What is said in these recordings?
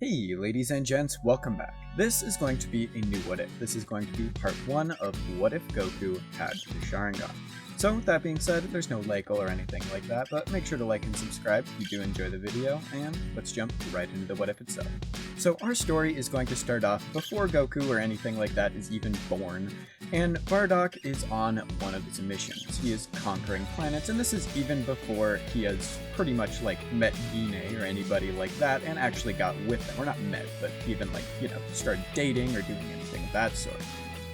Hey ladies and gents, welcome back. This is going to be a new What If. This is going to be part 1 of What If Goku had the Sharingan. So with that being said, there's no like or anything like that, but make sure to like and subscribe if you do enjoy the video, and let's jump right into the What If itself. So our story is going to start off before Goku or anything like that is even born, and Bardock is on one of his missions. He is conquering planets, and this is even before he has pretty much met Guinea or anybody like that and actually got with them. Or not met, but even started dating or doing anything of that sort.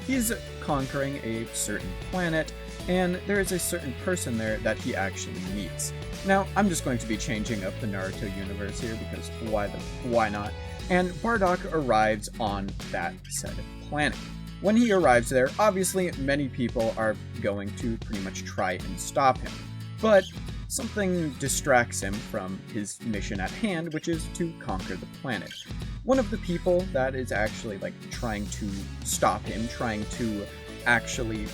He's conquering a certain planet, and there is a certain person there that he actually meets. Now, I'm just going to be changing up the Naruto universe here because why not? And Bardock arrives on that said planet. When he arrives there, obviously many people are going to pretty much try and stop him. But something distracts him from his mission at hand, which is to conquer the planet. One of the people that is actually trying to stop him, trying to actually,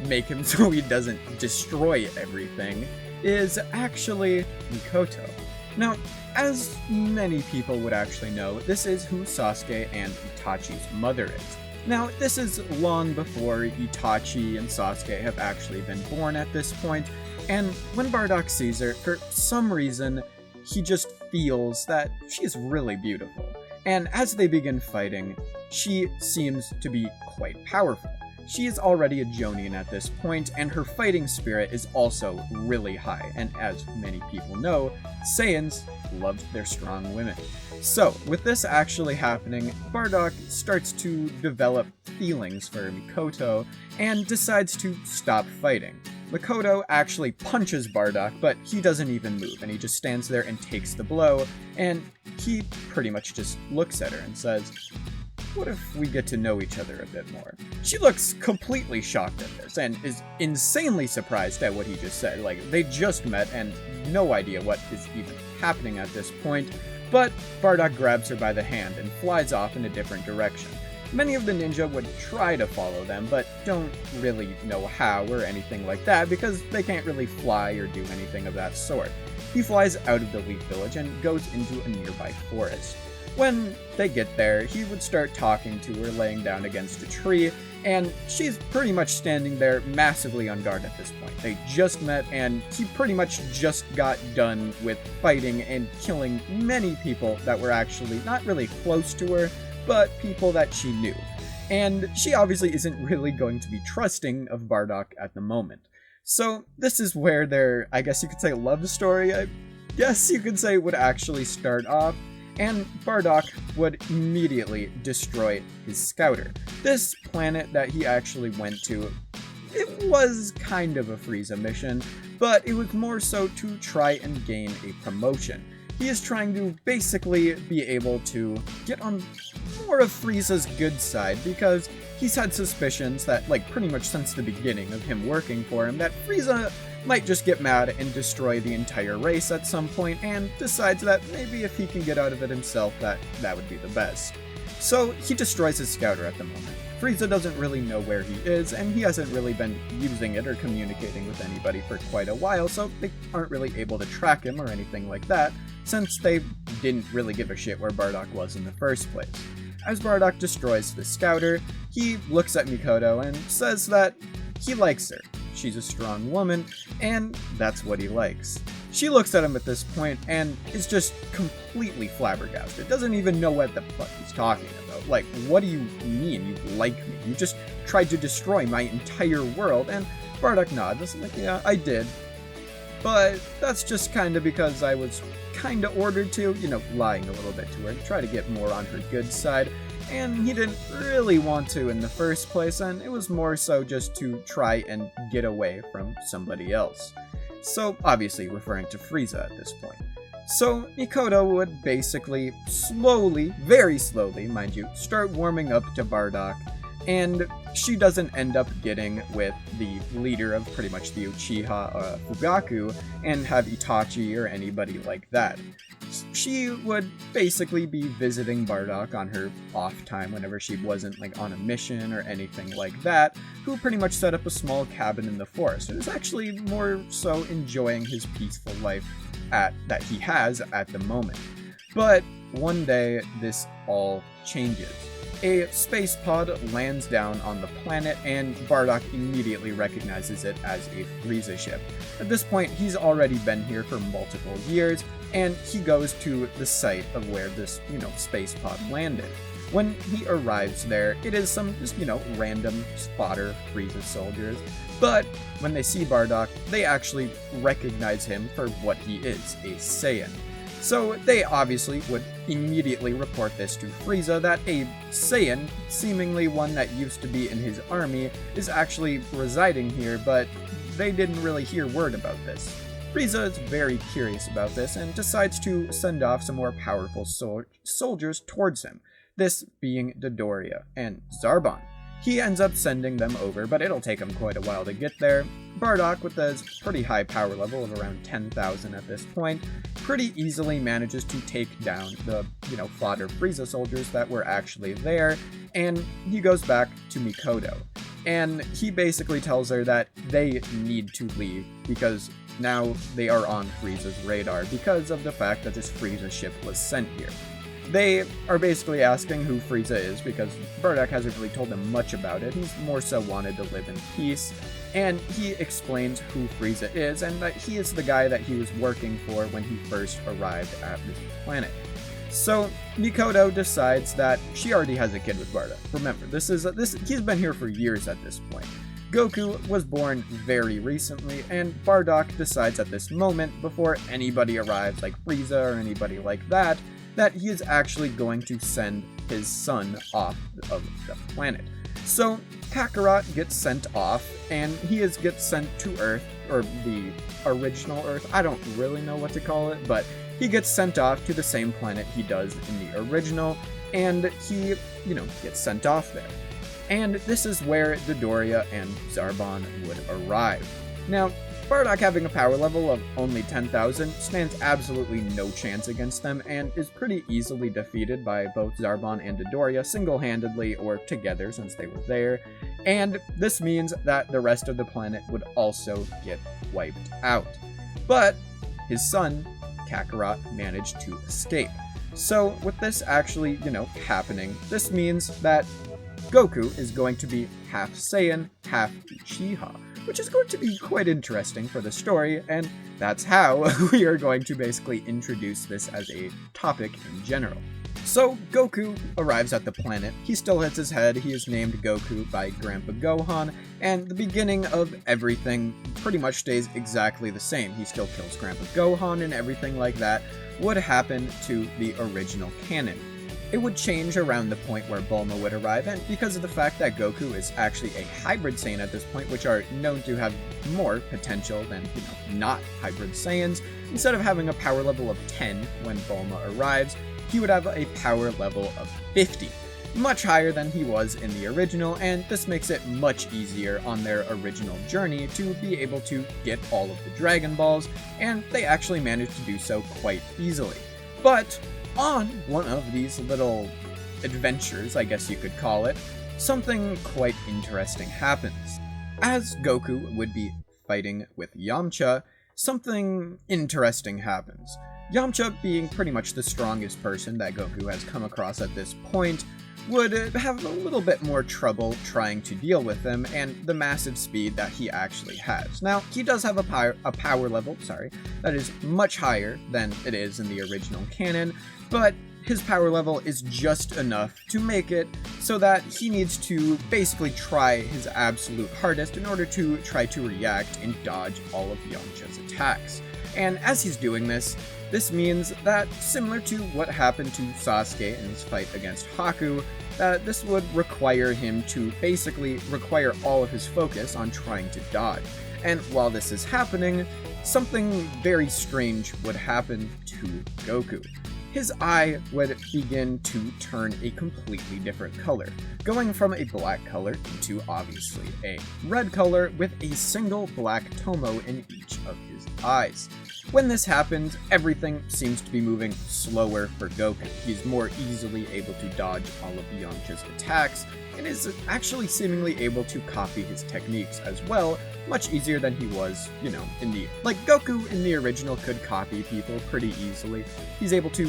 make him so he doesn't destroy everything, is actually Mikoto. Now, as many people would actually know, this is who Sasuke and Itachi's mother is. Now, this is long before Itachi and Sasuke have actually been born at this point, and when Bardock sees her, for some reason, he just feels that she's really beautiful. And as they begin fighting, she seems to be quite powerful. She is already a Jonin at this point, and her fighting spirit is also really high, and as many people know, Saiyans love their strong women. So, with this actually happening, Bardock starts to develop feelings for Mikoto, and decides to stop fighting. Mikoto actually punches Bardock, but he doesn't even move, and he just stands there and takes the blow, and he pretty much just looks at her and says, "What if we get to know each other a bit more?" She looks completely shocked at this, and is insanely surprised at what he just said. They just met, and no idea what is even happening at this point, but Bardock grabs her by the hand and flies off in a different direction. Many of the ninja would try to follow them, but don't really know how or anything like that because they can't really fly or do anything of that sort. He flies out of the Leaf Village and goes into a nearby forest. When they get there, he would start talking to her laying down against a tree, and she's pretty much standing there massively on guard at this point. They just met, and he pretty much just got done with fighting and killing many people that were actually not really close to her, but people that she knew. And she obviously isn't really going to be trusting of Bardock at the moment. So this is where their, I guess you could say, love story, I guess you could say, would actually start off. And Bardock would immediately destroy his scouter. This planet that he actually went to, it was kind of a Frieza mission, but it was more so to try and gain a promotion. He is trying to basically be able to get on more of Frieza's good side because he's had suspicions that, pretty much since the beginning of him working for him, that Frieza might just get mad and destroy the entire race at some point, and decides that maybe if he can get out of it himself, that would be the best. So he destroys his scouter at the moment. Frieza doesn't really know where he is, and he hasn't really been using it or communicating with anybody for quite a while, so they aren't really able to track him or anything like that, since they didn't really give a shit where Bardock was in the first place. As Bardock destroys the scouter, he looks at Mikoto and says that he likes her. She's a strong woman, and that's what he likes. She looks at him at this point and is just completely flabbergasted. Doesn't even know what the fuck he's talking about. What do you mean you like me? You just tried to destroy my entire world. And Bardock nods, yeah, I did. But that's just kind of because I was kind of ordered to, lying a little bit to her, to try to get more on her good side. And he didn't really want to in the first place, and it was more so just to try and get away from somebody else. So, obviously referring to Frieza at this point. So, Mikoto would basically slowly, very slowly, mind you, start warming up to Bardock, and she doesn't end up getting with the leader of pretty much the Uchiha, Fugaku, and have Itachi or anybody like that. She would basically be visiting Bardock on her off time whenever she wasn't on a mission or anything like that, who pretty much set up a small cabin in the forest and is actually more so enjoying his peaceful life that he has at the moment. But one day, this all changes. A space pod lands down on the planet, and Bardock immediately recognizes it as a Frieza ship. At this point, he's already been here for multiple years, and he goes to the site of where this, space pod landed. When he arrives there, it is some just, random spotter Frieza soldiers, but when they see Bardock, they actually recognize him for what he is, a Saiyan. So they obviously would immediately report this to Frieza, that a Saiyan, seemingly one that used to be in his army, is actually residing here, but they didn't really hear word about this. Frieza is very curious about this and decides to send off some more powerful soldiers towards him, this being Dodoria and Zarbon. He ends up sending them over, but it'll take him quite a while to get there. Bardock, with a pretty high power level of around 10,000 at this point, pretty easily manages to take down the, fodder Frieza soldiers that were actually there, and he goes back to Mikoto. And he basically tells her that they need to leave, because now they are on Frieza's radar, because of the fact that this Frieza ship was sent here. They are basically asking who Frieza is, because Bardock hasn't really told them much about it. He's more so wanted to live in peace, and he explains who Frieza is, and that he is the guy that he was working for when he first arrived at this planet. So Mikoto decides that she already has a kid with Bardock. Remember, he's been here for years at this point. Goku was born very recently, and Bardock decides at this moment, before anybody arrives like Frieza or anybody like that he is actually going to send his son off of the planet. So Kakarot gets sent off, and he gets sent to Earth, or the original Earth. I don't really know what to call it, but he gets sent off to the same planet he does in the original, and he, gets sent off there. And this is where Dodoria and Zarbon would arrive. Now, Bardock, having a power level of only 10,000, stands absolutely no chance against them, and is pretty easily defeated by both Zarbon and Dodoria single-handedly or together, since they were there, and this means that the rest of the planet would also get wiped out. But his son, Kakarot, managed to escape. So with this actually, happening, this means that Goku is going to be half Saiyan, half Uchiha, which is going to be quite interesting for the story, and that's how we are going to basically introduce this as a topic in general. So Goku arrives at the planet. He still hits his head. He is named Goku by Grandpa Gohan, and the beginning of everything pretty much stays exactly the same. He still kills Grandpa Gohan, and everything like that would happen to the original canon. It would change around the point where Bulma would arrive, and because of the fact that Goku is actually a hybrid Saiyan at this point, which are known to have more potential than, not hybrid Saiyans, instead of having a power level of 10 when Bulma arrives, he would have a power level of 50, much higher than he was in the original, and this makes it much easier on their original journey to be able to get all of the Dragon Balls, and they actually managed to do so quite easily. But on one of these little adventures, I guess you could call it, something quite interesting happens. As Goku would be fighting with Yamcha, something interesting happens. Yamcha, being pretty much the strongest person that Goku has come across at this point, would have a little bit more trouble trying to deal with him and the massive speed that he actually has. Now, he does have a power level, that is much higher than it is in the original canon, but his power level is just enough to make it so that he needs to basically try his absolute hardest in order to try to react and dodge all of Yamcha's attacks. And as he's doing this, this means that, similar to what happened to Sasuke in his fight against Haku, that this would require him to basically require all of his focus on trying to dodge. And while this is happening, something very strange would happen to Goku. His eye would begin to turn a completely different color, going from a black color into obviously a red color with a single black tomo in each of his eyes. When this happens, everything seems to be moving slower for Goku. He's more easily able to dodge all of Yamcha's attacks, and is actually seemingly able to copy his techniques as well, much easier than he was, Goku in the original could copy people pretty easily. He's able to,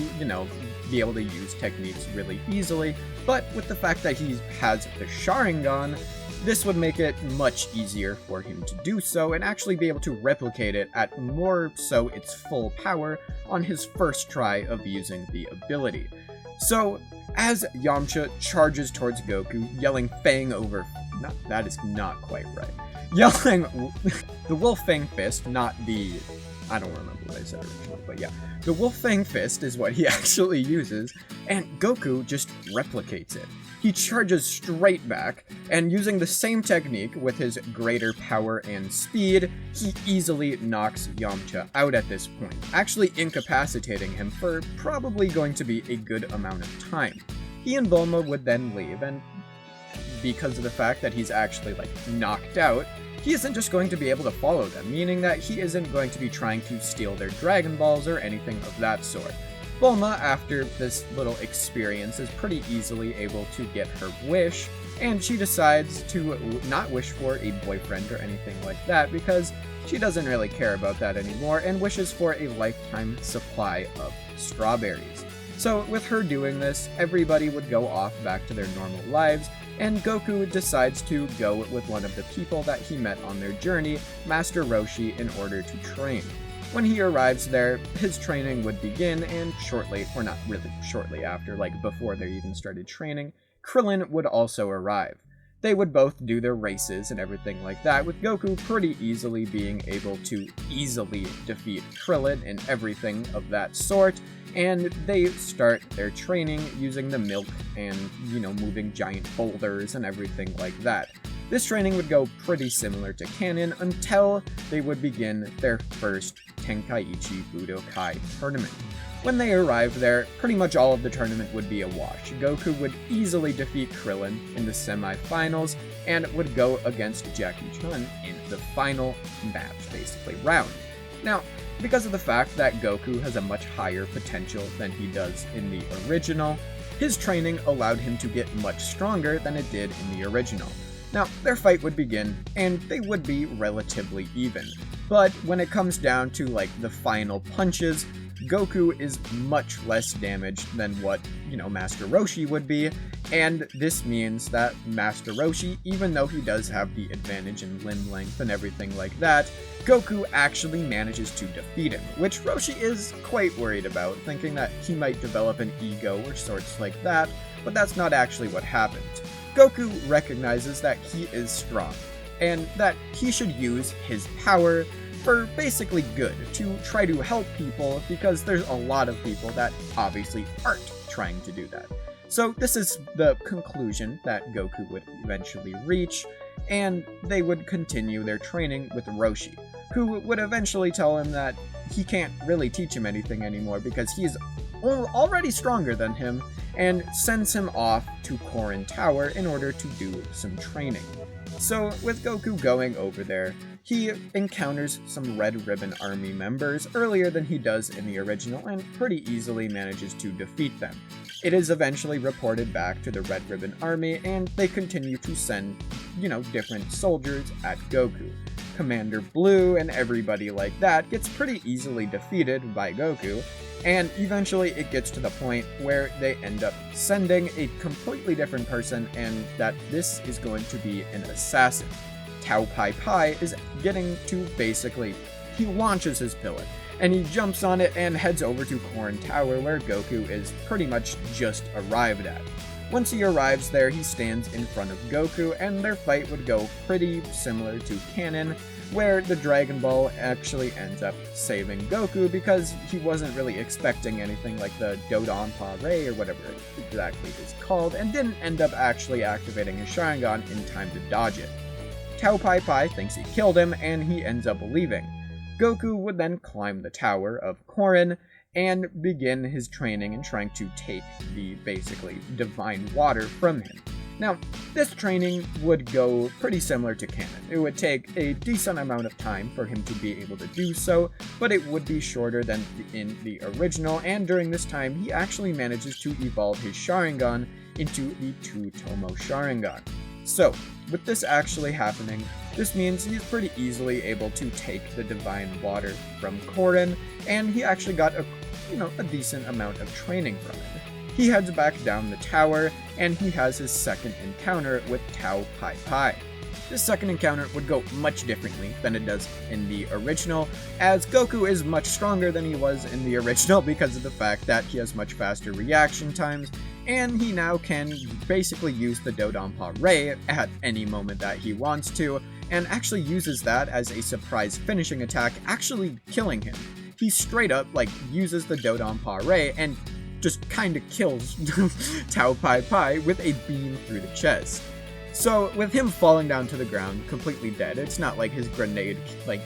be able to use techniques really easily, but with the fact that he has the Sharingan, this would make it much easier for him to do so and actually be able to replicate it at more so its full power on his first try of using the ability. So, as Yamcha charges towards Goku, yelling Fang over... that is not quite right. Yelling the Wolf Fang Fist, not the... I don't remember what I said originally, but yeah. The Wolf Fang Fist is what he actually uses, and Goku just replicates it. He charges straight back, and using the same technique with his greater power and speed, he easily knocks Yamcha out at this point, actually incapacitating him for probably going to be a good amount of time. He and Bulma would then leave, and because of the fact that he's actually, knocked out, he isn't just going to be able to follow them, meaning that he isn't going to be trying to steal their Dragon Balls or anything of that sort. Bulma, after this little experience, is pretty easily able to get her wish, and she decides to not wish for a boyfriend or anything like that because she doesn't really care about that anymore and wishes for a lifetime supply of strawberries. So with her doing this, everybody would go off back to their normal lives, and Goku decides to go with one of the people that he met on their journey, Master Roshi, in order to train. When he arrives there, his training would begin, and shortly, or not really shortly after, before they even started training, Krillin would also arrive. They would both do their races and everything like that, with Goku pretty easily being able to easily defeat Krillin and everything of that sort, and they start their training using the milk and, moving giant boulders and everything like that. This training would go pretty similar to canon until they would begin their first Tenkaichi Budokai tournament. When they arrived there, pretty much all of the tournament would be a wash. Goku would easily defeat Krillin in the semi-finals and would go against Jackie Chun in the final match, basically, round. Now, because of the fact that Goku has a much higher potential than he does in the original, his training allowed him to get much stronger than it did in the original. Now, their fight would begin, and they would be relatively even. But when it comes down to, the final punches, Goku is much less damaged than what, Master Roshi would be, and this means that Master Roshi, even though he does have the advantage in limb length and everything like that, Goku actually manages to defeat him, which Roshi is quite worried about, thinking that he might develop an ego or sorts like that, but that's not actually what happened. Goku recognizes that he is strong, and that he should use his power for basically good, to try to help people, because there's a lot of people that obviously aren't trying to do that. So this is the conclusion that Goku would eventually reach, and they would continue their training with Roshi, who would eventually tell him that he can't really teach him anything anymore because he's already stronger than him, and sends him off to Korin Tower in order to do some training. So with Goku going over there, he encounters some Red Ribbon Army members earlier than he does in the original and pretty easily manages to defeat them. It is eventually reported back to the Red Ribbon Army, and they continue to send, different soldiers at Goku. Commander Blue and everybody like that gets pretty easily defeated by Goku, and eventually it gets to the point where they end up sending a completely different person, and that this is going to be an assassin. Tao Pai Pai is getting to basically, he launches his pillar, and he jumps on it and heads over to Korin Tower, where Goku is pretty much just arrived at. Once he arrives there, he stands in front of Goku, and their fight would go pretty similar to canon, where the Dragon Ball actually ends up saving Goku because he wasn't really expecting anything like the Dodon Pare or whatever it exactly is called, and didn't end up actually activating his Sharingan in time to dodge it. Tao Pai Pai thinks he killed him, and he ends up leaving. Goku would then climb the tower of Korin and begin his training in trying to take the, basically, divine water from him. Now, this training would go pretty similar to canon. It would take a decent amount of time for him to be able to do so, but it would be shorter than in the original, and during this time, he actually manages to evolve his Sharingan into the Two-Tomo Sharingan. So, with this actually happening, this means he's pretty easily able to take the divine water from Korin, and he actually got a a decent amount of training from it. He heads back down the tower, and he has his second encounter with Tao Pai Pai. This second encounter would go much differently than it does in the original, as Goku is much stronger than he was in the original because of the fact that he has much faster reaction times, and he now can basically use the Dodonpa Ray at any moment that he wants to, and actually uses that as a surprise finishing attack, actually killing him. He straight up, uses the Dodonpa Ray and just kinda kills Tao Pai Pai with a beam through the chest. So, with him falling down to the ground, completely dead, it's not like his grenade,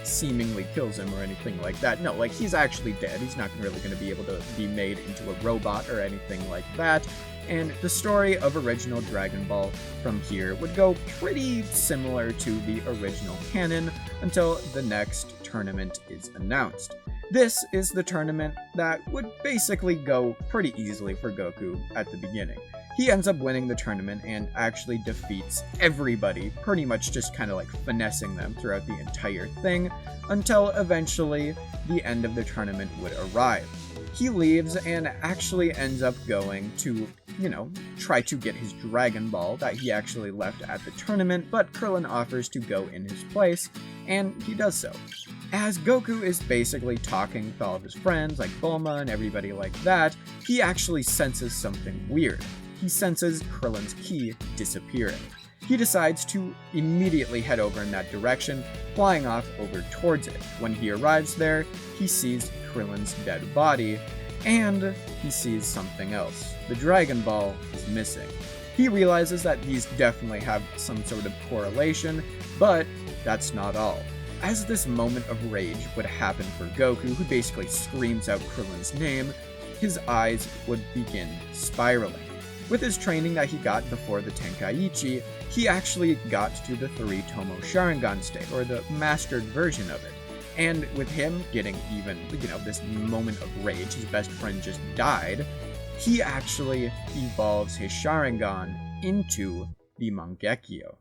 seemingly kills him or anything like that. No, he's actually dead. He's not really going to be able to be made into a robot or anything like that. And the story of original Dragon Ball from here would go pretty similar to the original canon until the next tournament is announced. This is the tournament that would basically go pretty easily for Goku at the beginning. He ends up winning the tournament and actually defeats everybody, pretty much just kind of finessing them throughout the entire thing, until eventually the end of the tournament would arrive. He leaves and actually ends up going to, try to get his Dragon Ball that he actually left at the tournament, but Krillin offers to go in his place, and he does so. As Goku is basically talking with all of his friends, like Bulma and everybody like that, he actually senses something weird. He senses Krillin's ki disappearing. He decides to immediately head over in that direction, flying off over towards it. When he arrives there, he sees Krillin's dead body, and he sees something else. The Dragon Ball is missing. He realizes that these definitely have some sort of correlation, but that's not all. As this moment of rage would happen for Goku, who basically screams out Krillin's name, his eyes would begin spiraling. With his training that he got before the Tenkaichi, he actually got to the 3-Tomo Sharingan state, or the mastered version of it. And with him getting even, this moment of rage, his best friend just died, he actually evolves his Sharingan into the Mangekyo.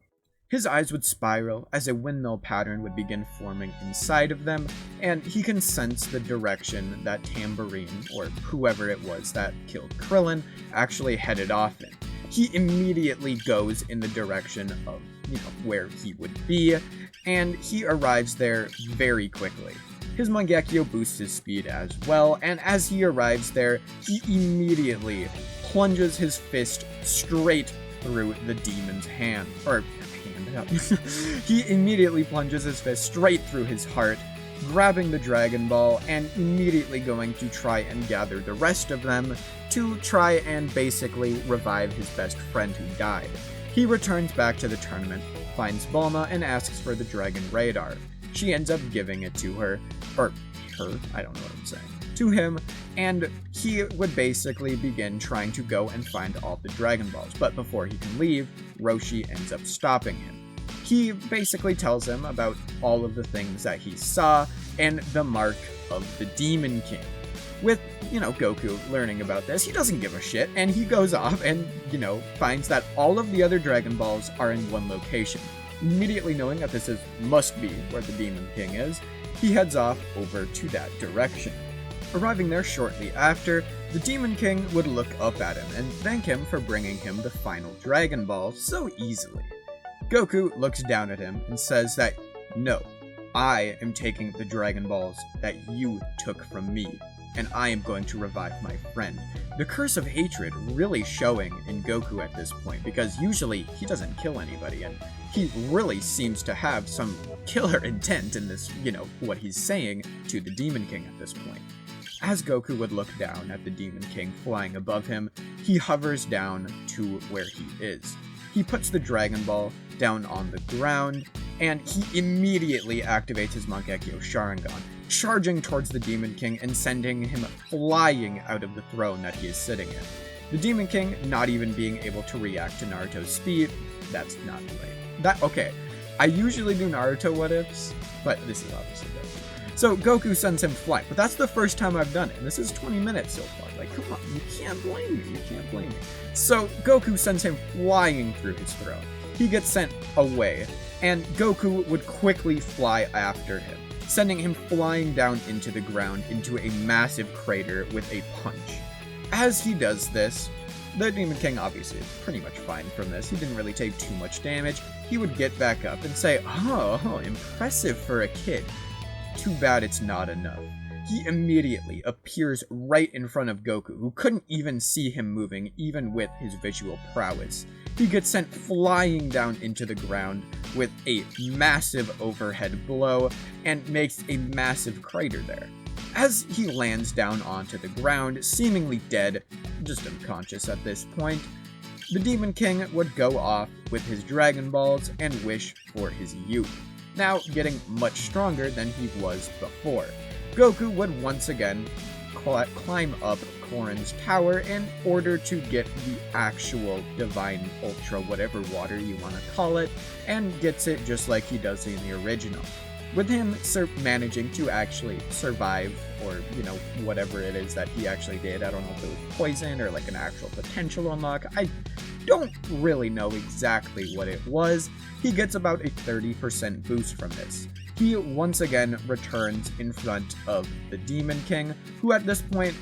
His eyes would spiral as a windmill pattern would begin forming inside of them, and he can sense the direction that Tambourine, or whoever it was that killed Krillin, actually headed off in. He immediately goes in the direction of, where he would be, and he arrives there very quickly. His Mangekyo boosts his speed as well, and as he arrives there, he immediately plunges his fist straight through the demon's hand, he immediately plunges his fist straight through his heart, grabbing the Dragon Ball and immediately going to try and gather the rest of them to try and basically revive his best friend who died. He returns back to the tournament, finds Bulma, and asks for the Dragon Radar. She ends up giving it to her, I don't know what I'm saying, to him, and he would basically begin trying to go and find all the Dragon Balls, but before he can leave, Roshi ends up stopping him. He basically tells him about all of the things that he saw and the mark of the Demon King. With, Goku learning about this, he doesn't give a shit, and he goes off and, finds that all of the other Dragon Balls are in one location. Immediately knowing that this must be where the Demon King is, he heads off over to that direction. Arriving there shortly after, the Demon King would look up at him and thank him for bringing him the final Dragon Ball so easily. Goku looks down at him and says that, no, I am taking the Dragon Balls that you took from me, and I am going to revive my friend. The curse of hatred really showing in Goku at this point, because usually he doesn't kill anybody, and he really seems to have some killer intent in this, what he's saying to the Demon King at this point. As Goku would look down at the Demon King flying above him, he hovers down to where he is. He puts the Dragon Ball down on the ground, and he immediately activates his Mangekyo Sharingan, charging towards the Demon King and sending him flying out of the throne that he is sitting in. The Demon King not even being able to react to Naruto's speed. That's not right. Okay, I usually do Naruto what-ifs, but this is obviously Goku. So Goku sends him flying, but that's the first time I've done it, and this is 20 minutes so far. Come on, you can't blame me, So Goku sends him flying through his throne. He gets sent away, and Goku would quickly fly after him. sending him flying down into the ground into a massive crater with a punch. As he does this, the Demon King obviously is pretty much fine from this. He didn't really take too much damage. He would get back up and say, "Oh, impressive for a kid. Too bad it's not enough." He immediately appears right in front of Goku, who couldn't even see him moving, even with his visual prowess. He gets sent flying down into the ground with a massive overhead blow and makes a massive crater there. As he lands down onto the ground, seemingly dead, just unconscious at this point, the Demon King would go off with his Dragon Balls and wish for his youth, now getting much stronger than he was before. Goku would once again climb up Korin's tower in order to get the actual Divine Ultra whatever water you want to call it, and gets it just like he does in the original. With him managing to actually survive, or, whatever it is that he actually did. I don't know if it was poison or like an actual potential unlock. I don't really know exactly what it was. He gets about a 30% boost from this. He once again returns in front of the Demon King, who at this point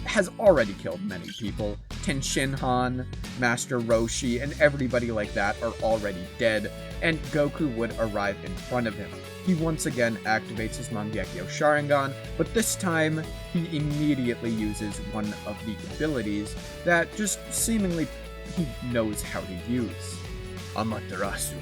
has already killed many people. Tenshinhan, Master Roshi, and everybody like that are already dead, and Goku would arrive in front of him. He once again activates his Mangekyo Sharingan, but this time he immediately uses one of the abilities that just seemingly he knows how to use. Amaterasu,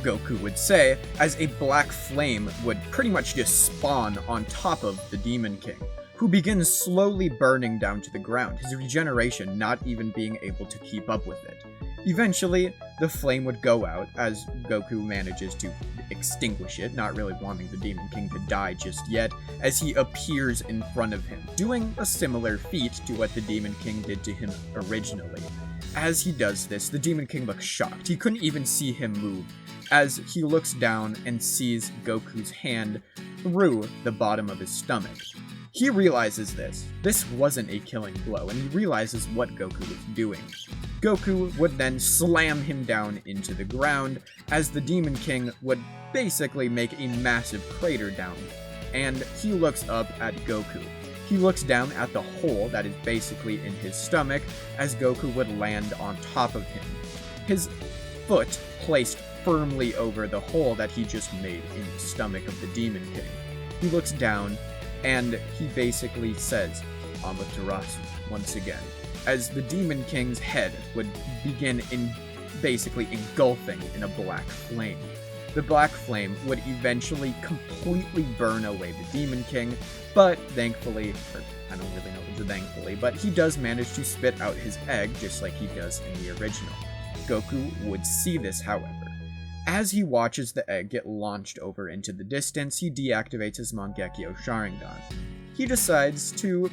Goku would say, as a black flame would pretty much just spawn on top of the Demon King, who begins slowly burning down to the ground, his regeneration not even being able to keep up with it. Eventually, the flame would go out as Goku manages to extinguish it, not really wanting the Demon King to die just yet, as he appears in front of him, doing a similar feat to what the Demon King did to him originally. As he does this, the Demon King looks shocked. He couldn't even see him move, as he looks down and sees Goku's hand through the bottom of his stomach. He realizes this wasn't a killing blow, and he realizes what Goku was doing. Goku would then slam him down into the ground, as the Demon King would basically make a massive crater down, and he looks up at Goku. He looks down at the hole that is basically in his stomach, as Goku would land on top of him, his foot placed firmly over the hole that he just made in the stomach of the Demon King. He looks down, and he basically says, Amaterasu, once again, as the Demon King's head would begin basically engulfing in a black flame. The black flame would eventually completely burn away the Demon King, but thankfully, or I don't really know if it's thankfully, but he does manage to spit out his egg just like he does in the original. Goku would see this, however. As he watches the egg get launched over into the distance, he deactivates his Mangekyo Sharingan. He decides to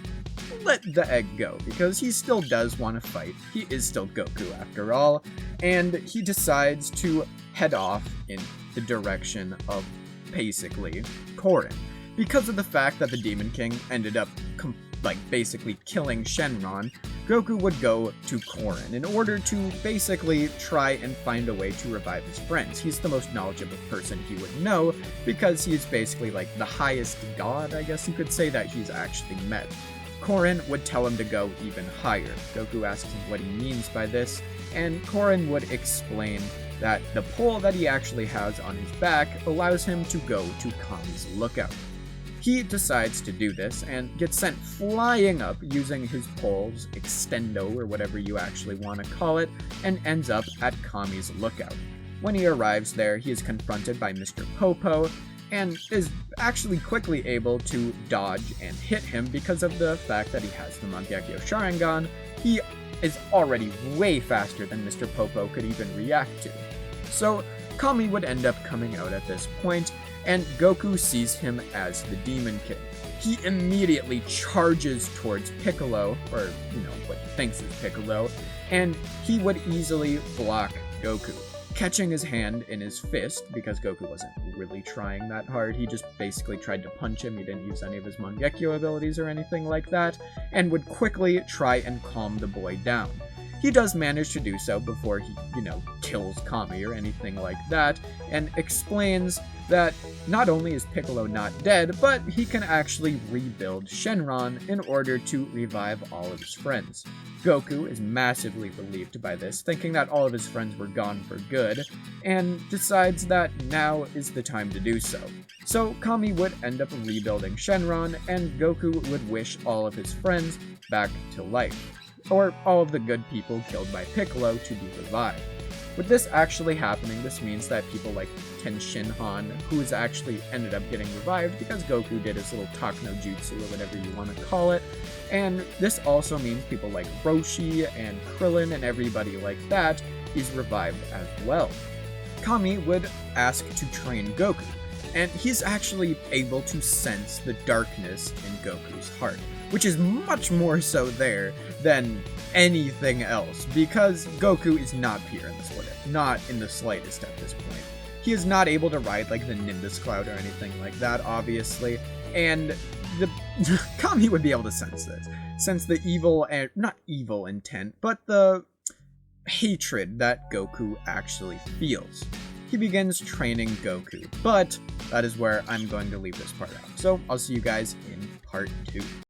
let the egg go, because he still does want to fight. He is still Goku after all, and he decides to head off in the direction of, basically, Korin. Because of the fact that the Demon King ended up basically killing Shenron, Goku would go to Korin in order to basically try and find a way to revive his friends. He's the most knowledgeable person he would know, because he's basically like the highest god, I guess you could say, that he's actually met. Korin would tell him to go even higher. Goku asks him what he means by this, and Korin would explain that the pole that he actually has on his back allows him to go to Kami's lookout. He decides to do this and gets sent flying up using his pole's extendo, or whatever you actually want to call it, and ends up at Kami's lookout. When he arrives there, he is confronted by Mr. Popo, and is actually quickly able to dodge and hit him because of the fact that he has the Mangekyo Sharingan. He is already way faster than Mr. Popo could even react to. So Kami would end up coming out at this point, and Goku sees him as the Demon King. He immediately charges towards Piccolo, or, what he thinks is Piccolo, and he would easily block Goku, catching his hand in his fist, because Goku wasn't really trying that hard. He just basically tried to punch him. He didn't use any of his Mangekyo abilities or anything like that, and would quickly try and calm the boy down. he does manage to do so before he, kills Kami or anything like that, and explains that not only is Piccolo not dead, but he can actually rebuild Shenron in order to revive all of his friends. Goku is massively relieved by this, thinking that all of his friends were gone for good, and decides that now is the time to do so. So Kami would end up rebuilding Shenron, and Goku would wish all of his friends back to life, or all of the good people killed by Piccolo to be revived. With this actually happening, this means that people like Tenshinhan, who has actually ended up getting revived because Goku did his little talk no jutsu or whatever you want to call it, and this also means people like Roshi and Krillin and everybody like that is revived as well. Kami would ask to train Goku, and he's actually able to sense the darkness in Goku's heart, which is much more so there than anything else, because Goku is not pure in this what if, not in the slightest at this point. He is not able to ride like the Nimbus Cloud or anything like that, obviously, and the Kami would be able to sense this, sense the evil, and not evil intent, but the hatred that Goku actually feels. He begins training Goku, but that is where I'm going to leave this part out. So I'll see you guys in part 2.